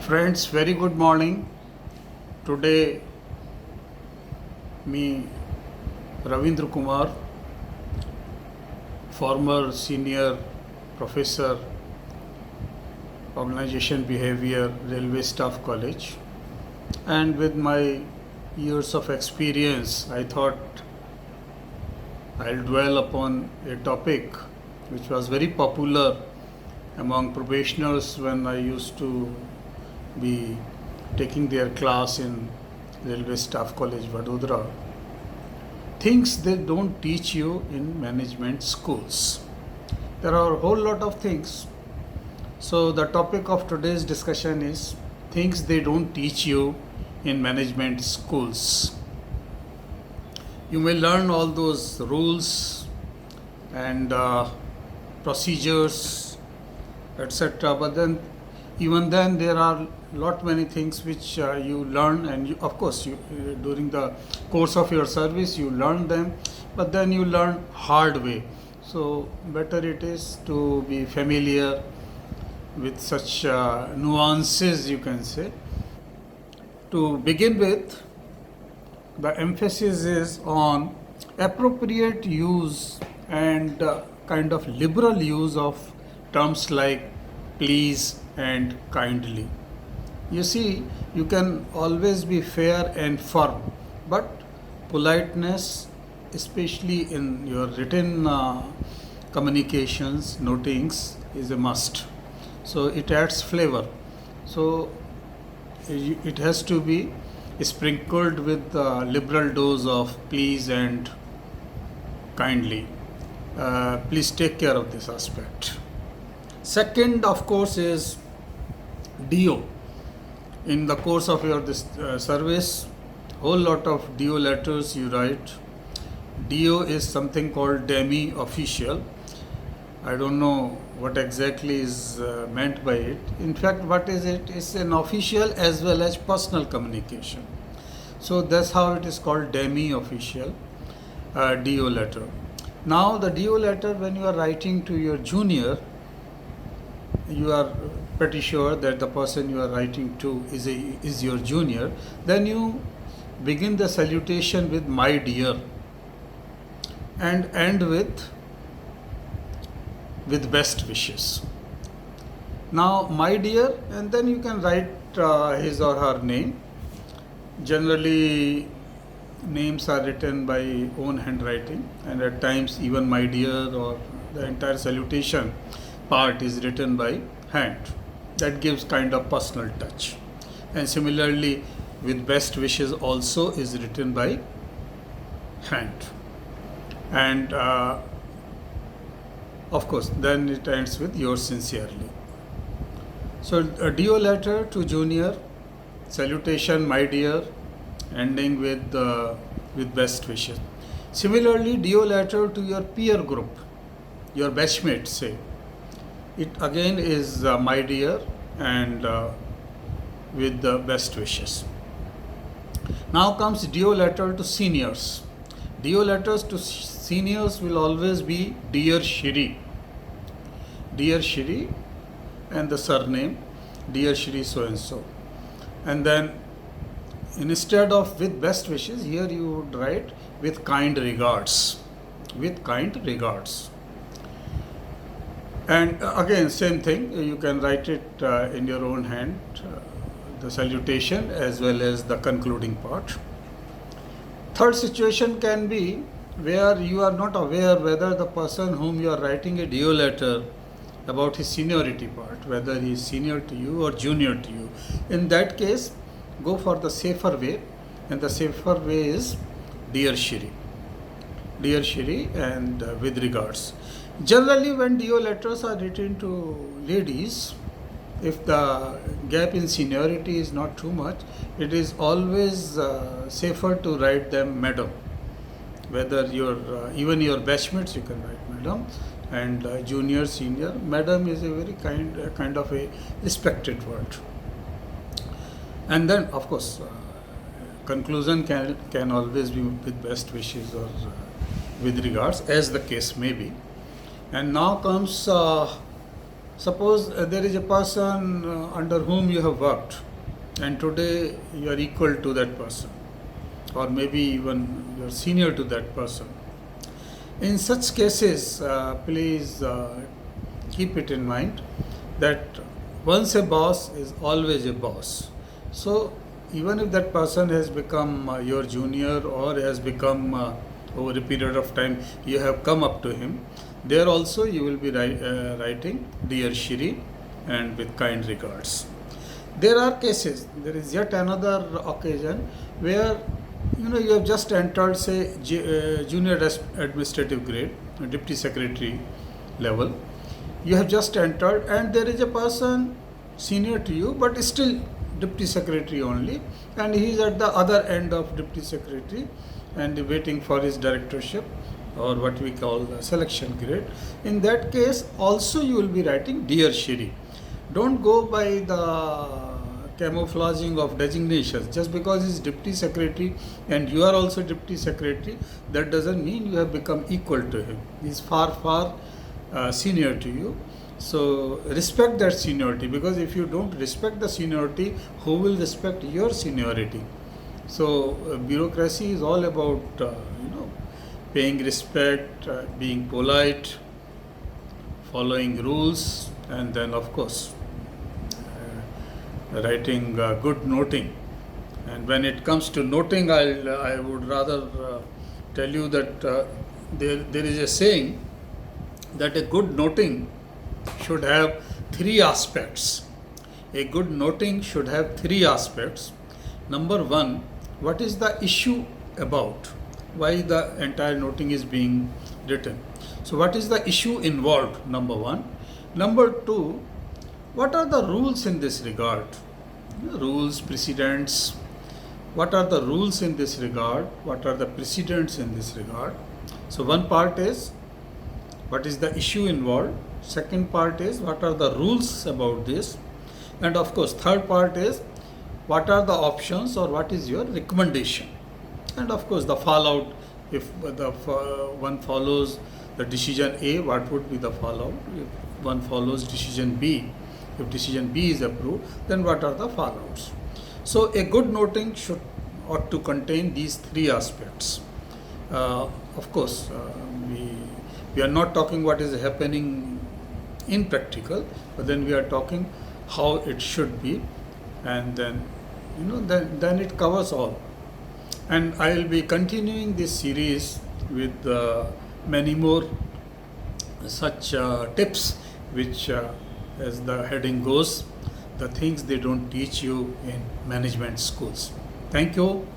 Friends, very good morning. Today, me, Ravinder Kumar, former senior professor, organization behavior, Railway Staff College, and with my years of experience, I thought I'll dwell upon a topic which was very popular among professionals when I used to be taking their class in Railway Staff College, Vadodara. Things they don't teach you in management schools. There are a whole lot of things. So the topic of today's discussion is things they don't teach you in management schools. You may learn all those rules and procedures, etc. But then, even then, there are lot many things which you learn, and of course, during the course of your service, you learn them, but then you learn hard way. So better it is to be familiar with such nuances, you can say. To begin with, the emphasis is on appropriate use and kind of liberal use of terms like please and kindly. You see, you can always be fair and firm, but politeness, especially in your written communications, notings, is a must. So it adds flavor. So it has to be sprinkled with a liberal dose of please and kindly. Please take care of this aspect. Second, of course, is DO. In the course of your service, whole lot of DO letters you write. DO is something called demi-official. I don't know what exactly is meant by it. In fact, what is it? It's an official as well as personal communication. So that's how it is called demi-official DO letter. Now the DO letter, when you are writing to your junior, you are pretty sure that the person you are writing to is your junior. Then you begin the salutation with my dear and end with best wishes. Now my dear, and then you can write his or her name. Generally names are written by own handwriting, and at times even my dear or the entire salutation part is written by hand. That gives kind of personal touch. And similarly with best wishes also is written by hand. And of course then it ends with yours sincerely. So a DO letter to junior, salutation my dear, ending with best wishes. Similarly, DO letter to your peer group, your batchmates say. It again is my dear and with the best wishes. Now comes DO letter to seniors. DO letters to seniors will always be dear Shri. Dear Shri and the surname dear Shri so and so. And then instead of with best wishes, here you would write with kind regards. With kind regards. And again, same thing, you can write it in your own hand, the salutation as well as the concluding part. Third situation can be where you are not aware whether the person whom you are writing a DO letter about his seniority part, whether he is senior to you or junior to you. In that case, go for the safer way, and the safer way is dear Shri. Dear Shri and with regards. Generally, when DO letters are written to ladies, if the gap in seniority is not too much, it is always safer to write them madam. Whether even your batchmates you can write madam, and junior, senior, madam is a very kind of a respected word. And then, of course, conclusion can always be with best wishes or with regards, as the case may be. And now comes Suppose there is a person under whom you have worked, and today you are equal to that person, or maybe even you are senior to that person. In such cases, please keep it in mind that once a boss is always a boss. So even if that person has become your junior or has become over a period of time you have come up to him, there also you will be writing Dear Shri and with kind regards. There are cases, there is yet another occasion where you have just entered, say, junior administrative grade, deputy secretary level. You have just entered, and there is a person senior to you, but still deputy secretary only, and he is at the other end of deputy secretary and waiting for his directorship, or what we call the selection grade. In that case, also you will be writing Dear Shri. Don't go by the camouflaging of designations. Just because he is deputy secretary and you are also deputy secretary, that doesn't mean you have become equal to him. He is far senior to you. So respect that seniority, because if you don't respect the seniority, who will respect your seniority? So bureaucracy is all about paying respect, being polite, following rules, and then of course writing good noting. And when it comes to noting, I would rather tell you that there is a saying that a good noting should have three aspects. A good noting should have three aspects. Number one, what is the issue about? Why the entire noting is being written? So what is the issue involved? Number one. Number two, what are the rules in this regard? Rules, precedents. What are the rules in this regard? What are the precedents in this regard? So one part is what is the issue involved. Second part is what are the rules about this. And of course, third part is what are the options or what is your recommendation. And of course, the fallout. If the one follows the decision A, what would be the fallout? If one follows decision B, if decision B is approved, then what are the fallouts? So a good noting ought to contain these three aspects. Of course, we are not talking what is happening in practical, but then we are talking how it should be, and then then it covers all. And I will be continuing this series with many more such tips, which as the heading goes, the things they don't teach you in management schools. Thank you.